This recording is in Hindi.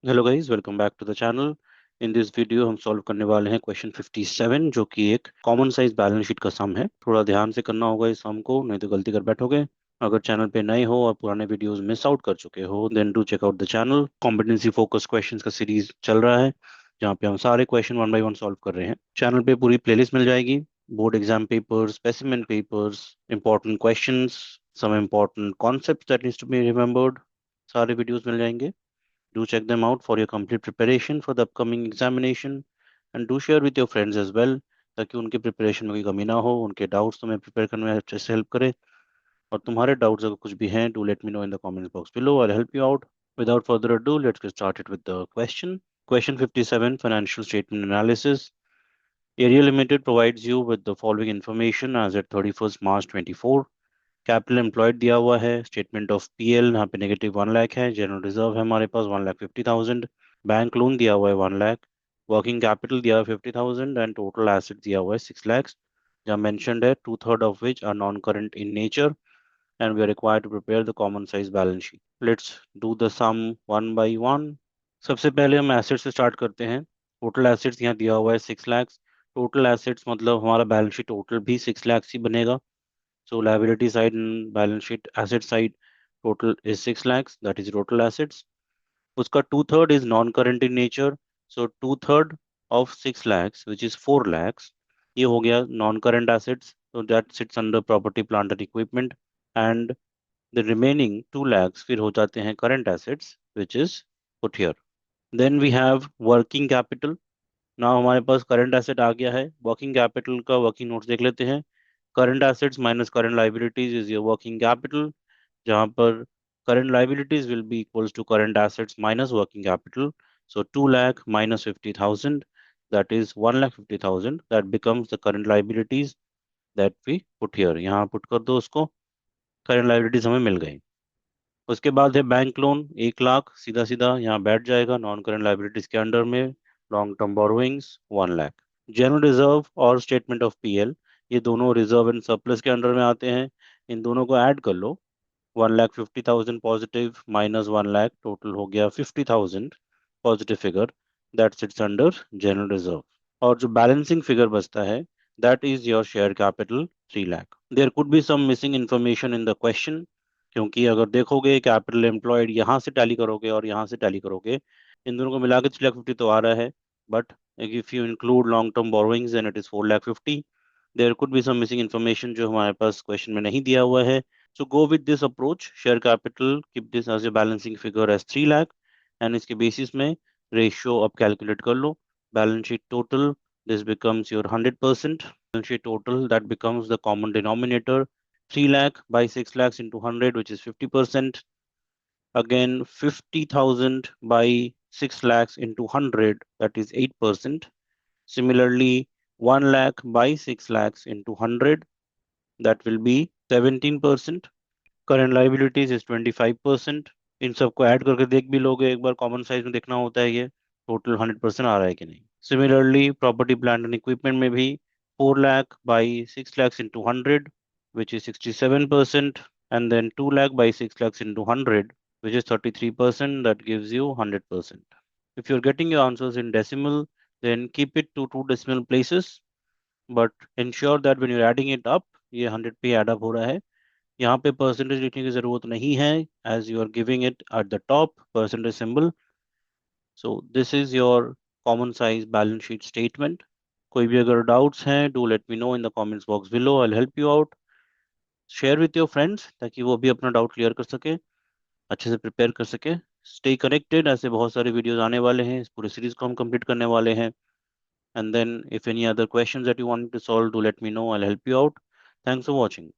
Hello guys, welcome back to the channel. In this video हम सॉल्व करने वाले हैं क्वेश्चन 57, जो कि एक कॉमन साइज बैलेंस शीट का सम है। थोड़ा ध्यान से करना होगा इस सम को, नहीं तो गलती कर बैठोगे। अगर चैनल पे नए हो और पुराने वीडियोस मिस आउट कर चुके हो, then do check out the channel. Competency focus questions का सीरीज चल रहा है, जहाँ पे हम सारे question one by one solve कर रहे हैं। चैनल पे पूरी प्लेलिस्ट मिल जाएगी। Board exam papers, specimen papers, important questions, some important concept that needs to be remembered, सारे वीडियोस मिल जाएंगे। Do check them out for your complete preparation for the upcoming examination, and do share with your friends as well, ताकि उनके प्रिपरेशन में कोई कमी ना हो, उनके डाउट्स तुम्हें प्रिपेयर करने में अच्छे से हेल्प करे। और तुम्हारे डाउट्स अगर कुछ भी हैं, do let me know in the comments box below, I help you out. Without further ado, let's get started with the question. Question 57, financial statement analysis. Area Limited provides you with the following information as at 31st March 24. Capital employed दिया हुआ है, स्टेटमेंट ऑफ पीएल यहाँ पे -1 लाख है, जनरल रिजर्व है हमारे पास 1,50,000, बैंक लोन दिया हुआ है 1 लाख, वर्किंग कैपिटल दिया हुआ है 50,000, एंड टोटल एसेट दिया हुआ है 6 लाख, जहाँ मेंशनड है 2/3 of which are non current in nature, and we are required to prepare the common size balance sheet. Let's do the sum one by one. सबसे पहले हम एसेट से स्टार्ट करते हैं। टोटल एसेट्स यहाँ दिया हुआ है 6 लाख। टोटल एसेट्स मतलब हमारा बैलेंस शीट टोटल भी 6 लाख ही बनेगा। So liability side and balance sheet asset side total is 6 lakhs, that is total assets. उसका 2/3 is non-current in nature. So 2/3 of 6 lakhs, which is 4 lakhs, ये हो गया non-current assets. So that sits under property, plant and equipment. And the remaining 2 lakhs फिर हो जाते हैं current assets, which is put here. Then we have working capital. Now हमारे पास current asset आ गया है। Working capital का working notes देख लेते हैं। Current assets minus current liabilities is your working capital, जहाँ पर current liabilities will be equals to current assets minus working capital. So 2 lakh minus 50,000, that is 1,50,000, that becomes the current liabilities that we put here. यहाँ put कर दो उसको, current liabilities हमें मिल गई। उसके बाद है बैंक लोन 1 लाख, सीधा सीधा यहाँ बैठ जाएगा नॉन करंट लाइबिलिटीज के अंडर में। Long term borrowings 1 lakh. General reserve और स्टेटमेंट ऑफ पीएल, ये दोनों रिजर्व एंड सरप्लस के अंडर में आते हैं। इन दोनों को ऐड कर लो। 1,50,000 पॉजिटिव माइनस 1 लाख, टोटल हो गया 50,000 positive figure, that sits under general reserve. और जो बैलेंसिंग फिगर बचता है, that is your share capital 3 lakh. There could be some missing information in the question, क्योंकि अगर देखोगे कैपिटल एम्प्लॉयड यहाँ से टैली करोगे और यहाँ से टैली करोगे, इन दोनों को मिला के 3,50,000 तो आ रहा है, but if you include long term borrowings then it is 4,50,000। There could be some missing information जो हमारे पास क्वेश्चन में नहीं दिया हुआ है। So go with this approach, share capital keep this as a balancing figure as 3 lakh, and इसके बेसिस में रेशियो अब कैलकुलेट कर लो। Balance sheet total, this becomes your 100%. Balance sheet total, that becomes the common denominator. 3 lakh by 6 lakhs into 100, which is 50%. Again 50,000 by 6 lakhs into 100, that is 8%. Similarly 1 lakh by 6 lakhs into 100, that will be 17%. Current liabilities is 25%. इन सबको ऐड करके देख भी लोगे एक बार, कॉमन साइज में देखना होता है ये टोटल 100% आ रहा है कि नहीं। Similarly property plant and equipment में भी 4 lakh by 6 lakhs into 100, which is 67%, and then 2 lakh by 6 lakhs into 100, which is 33%, that gives you 100%. If you're getting your answers in decimal, then keep it to two decimal places, but ensure that when you're adding it up, ये 100 पे add up हो रहा है। यहाँ पे परसेंटेज लिखने की जरूरत नहीं है, as you are giving it at the top percentage symbol. So this is your common size balance sheet statement. कोई भी अगर डाउट्स हैं, do let me know in the comments box below, I help you out. Share with your friends ताकि वो भी अपना डाउट क्लियर कर सके, अच्छे से प्रिपेयर कर सके। स्टे कनेक्टेड, ऐसे बहुत सारे वीडियोस आने वाले हैं, इस पूरे सीरीज को हम कंप्लीट करने वाले हैं। And then if any other questions that you want to solve, do let me know, I'll help you out. Thanks for watching.